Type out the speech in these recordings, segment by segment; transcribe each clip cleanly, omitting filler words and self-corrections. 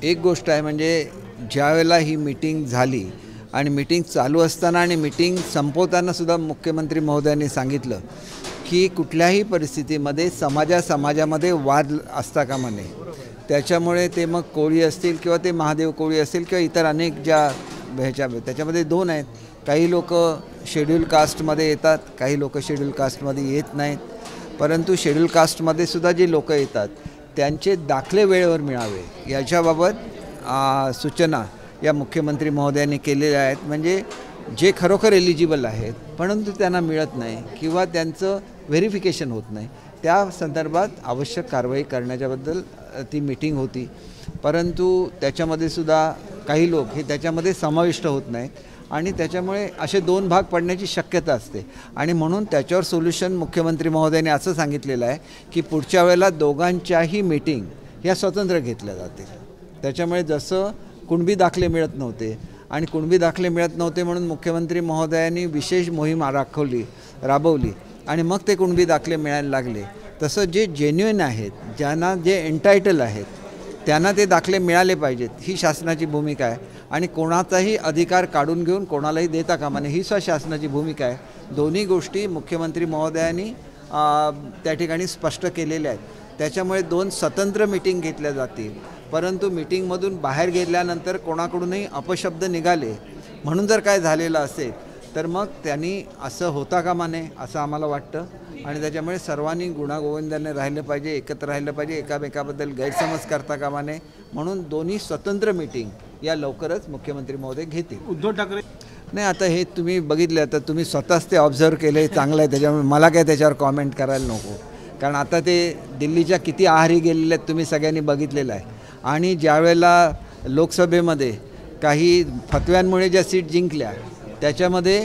एक गोष्ट आहे म्हणजे ज्यावेळेला ही मीटिंग झाली आणि मीटिंग चालू असताना आणि मीटिंग संपवताना सुद्धा मुख्यमंत्री महोदयांनी सांगितलं की कुठल्याही परिस्थितीमध्ये समाजामध्ये वाद असता कामा नये। त्याच्यामुळे ते मग कोळी असतील किंवा ते महादेव कोळी असतील किंवा इतर अनेक ज्या त्याच्यामध्ये दोन आहेत, काही लोक शेड्यूल कास्टमध्ये येतात, काही लोक शेड्यूल कास्टमध्ये येत नाहीत, परंतु शेड्यूल कास्टमध्ये सुद्धा जे लोक येतात त्यांचे दाखले वेळेवर मिळावे याच्याबाबत सूचना या मुख्यमंत्री महोदयांनी केलेल्या आहेत। म्हणजे जे खरोखर एलिजिबल आहेत परंतु त्यांना मिळत नाही किंवा त्यांचं व्हेरिफिकेशन होत नाही, त्या संदर्भात आवश्यक कारवाई करण्याच्याबद्दल ती मीटिंग होती। परंतु त्याच्यामध्ये सुद्धा काही लोक हे त्याच्यामध्ये समाविष्ट होत नाहीत आणि त्याच्यामुळे असे दोन भाग पडण्याची शक्यता असते आणि म्हणून त्याच्यावर सोल्युशन मुख्यमंत्री महोदयांनी असं सांगितलेलं आहे की पुढच्या वेळेला दोघांच्याही मीटिंग ह्या स्वतंत्र घेतल्या जातील। त्याच्यामुळे जसं कुणबी दाखले मिळत नव्हते आणि कुणबी दाखले मिळत नव्हते म्हणून मुख्यमंत्री महोदयांनी विशेष मोहीम राबवली आणि मग ते कुणबी दाखले मिळायला लागले, तसं जे जेन्युइन आहेत, ज्यांना जे एंटायटल आहेत त्यांना ते दाखले मिळाले पाहिजेत, ही शासनाची भूमिका आहे आणि कोणाचाही अधिकार काढून घेऊन कोणालाही देता कामा नये, ही सुद्धा शासनाची भूमिका आहे। दोन्ही गोष्टी मुख्यमंत्री महोदयांनी त्या ठिकाणी स्पष्ट केलेल्या आहेत। त्याच्यामुळे दोन स्वतंत्र मीटिंग घेतल्या जातील, परंतु मीटिंगमधून बाहेर गेल्यानंतर कोणाकडूनही अपशब्द निघाले म्हणून जर काय झालेलं असेल तर मग त्यांनी असं होता कामा नये असं आम्हाला वाटतं आणि त्याच्यामुळे सर्वांनी गुणागोविंदाने राहिलं पाहिजे, एकत्र राहिलं पाहिजे, एकामेकाबद्दल गैरसमज करता कामा नये, म्हणून दोन्ही स्वतंत्र मीटिंग या लवकरच मुख्यमंत्री महोदय घेतील। उद्धव ठाकरे नाही, आता हे तुम्ही बघितलं, आता तुम्ही स्वतःच ते ऑब्झर्व केले, चांगलं आहे, त्याच्यामुळे मला काय त्याच्यावर कॉमेंट करायला नको, कारण आता ते दिल्लीच्या किती आहारी गेलेले आहेत तुम्ही सगळ्यांनी बघितलेलं आहे आणि ज्यावेळेला लोकसभेमध्ये काही फतव्यांमुळे ज्या सीट जिंकल्या त्याच्यामध्ये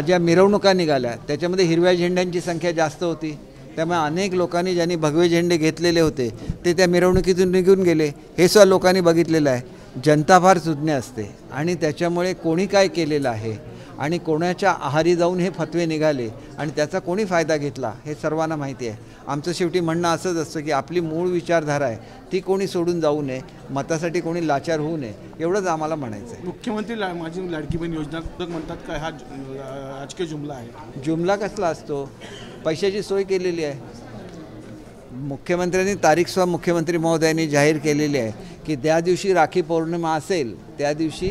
ज्या मिरवणुका निघाल्या त्याच्यामध्ये हिरव्या झेंड्यांची संख्या जास्त होती, त्यामुळे अनेक लोकांनी ज्यांनी भगवे झेंडे घेतलेले होते ते त्या मिरवणुकीतून निघून गेले, हे सुद्धा लोकांनी बघितलेलं आहे। जनता फार सुज्ञ असते आणि त्याच्यामुळे कोणी काय केलेलं आहे आणि कोणाच्या आहारी जाऊन हे फतवे निघाले आणि त्याचा कोणी फायदा घेतला हे सर्वांना माहिती आहे। आमचं शेवटी म्हणणं असंच असतं की आपली मूळ विचारधारा आहे ती कोणी सोडून जाऊ नये, मतासाठी कोणी लाचार होऊ नये, एवढंच आम्हाला म्हणायचं आहे। मुख्यमंत्री माझी लाडकी बहीण योजना म्हणतात काय हा राजकीय जुमला आहे? जुमला कसला असतो? पैशाची सोय केलेली आहे मुख्यमंत्र्यांनी, तारीख मुख्यमंत्री महोदयांनी जाहीर केलेली आहे की त्या दिवशी राखी पौर्णिमा असेल त्या दिवशी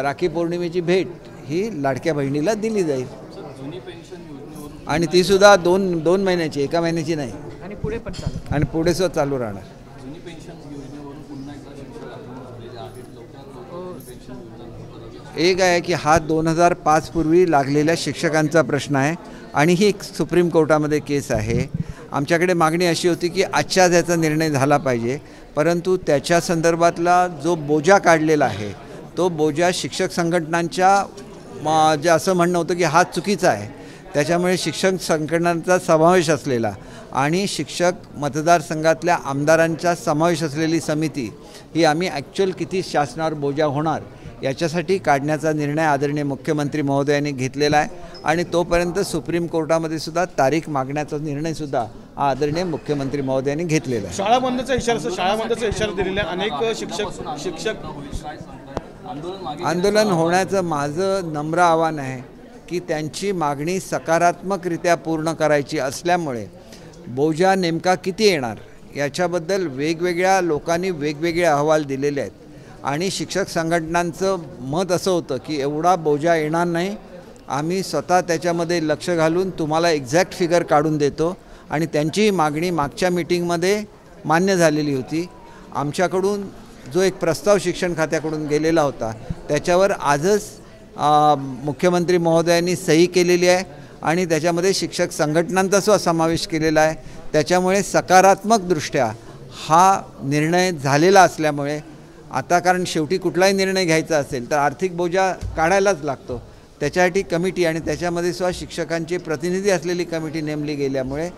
राखी पौर्णिमेची भेट ही लाडक्या बहिणीला दिली जाईल आणि ती सुद्धा दोन महिन्याची, एका महिन्याची नाही आणि पुढे सुद्धा चालू राहणार। एक आहे की हा 2005 पूर्वी लागलेल्या शिक्षकांचा प्रश्न आहे आणि ही एक सुप्रीम कोर्टामध्ये केस आहे। आमच्याकडे मागणी अशी होती की आजच्या याचा निर्णय झाला पाहिजे, परंतु त्याच्या संदर्भातला जो बोजा काढलेला आहे तो बोजा शिक्षक संघटनांच्या जे असं म्हणणं होतं की हा चुकीचा आहे, त्याच्यामुळे शिक्षक संघटनांचा समावेश असलेला आणि शिक्षक मतदारसंघातल्या आमदारांचा समावेश असलेली समिती ही आम्ही ॲक्च्युअल किती शासनावर बोजा होणार याच्यासाठी काढण्याचा निर्णय आदरणीय मुख्यमंत्री महोदयांनी घेतलेला आहे आणि तोपर्यंत सुप्रीम कोर्टामध्ये सुद्धा तारीख मागण्याचा निर्णयसुद्धा आदरणीय मुख्यमंत्री महोदयांनी घेतलेला आहे। शाळा बंदचा इशारा दिलेला अनेक शिक्षक आंदोलन होण्याचं माझं नम्र आव्हान आहे की त्यांची मागणी सकारात्मकरित्या पूर्ण करायची असल्यामुळे बोजा नेमका किती येणार याच्याबद्दल वेगवेगळ्या लोकांनी वेगवेगळे अहवाल दिलेले आहेत आणि शिक्षक संघटनांचं मत असं होतं की एवढा बोजा येणार नाही, आम्ही स्वतः त्याच्यामध्ये लक्ष घालून तुम्हाला एक्झॅक्ट फिगर काढून देतो आणि त्यांची मागणी मागच्या मीटिंगमध्ये मान्य झालेली होती। आमच्याकडून जो एक प्रस्ताव शिक्षण खात्याकडून गेलेला होता त्याच्यावर आजच मुख्यमंत्री महोदयांनी सही केलेली आहे आणि त्याच्यामध्ये शिक्षक संघटनांचा सुद्धा समावेश केलेला आहे। त्याच्यामुळे सकारात्मकदृष्ट्या हा निर्णय झालेला असल्यामुळे आता, कारण शेवटी कुठलाही निर्णय घ्यायचा असेल तर आर्थिक बोजा काढायलाच लागतो, त्याच्यासाठी कमिटी आणि त्याच्यामध्ये सुद्धा शिक्षकांचे प्रतिनिधी असलेली कमिटी नेमली गेल्यामुळे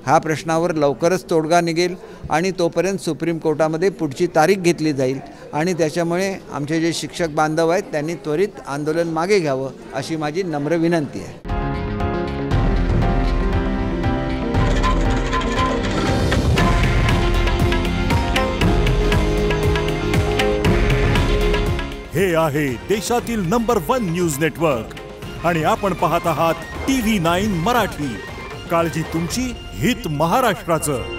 ह्या प्रश्नावर लवकरच तोडगा निघेल आणि तोपर्यंत सुप्रीम कोर्टामध्ये पुढची तारीख घेतली जाईल आणि त्याच्यामुळे आमचे जे शिक्षक बांधव आहेत त्यांनी त्वरित आंदोलन मागे घ्यावं अशी माझी नम्र विनंती आहे। हे आहे देशातील नंबर 1 न्यूज नेटवर्क आणि आपण पाहत आहात TV9 मराठी. काळजी तुमची, हित महाराष्ट्राचं.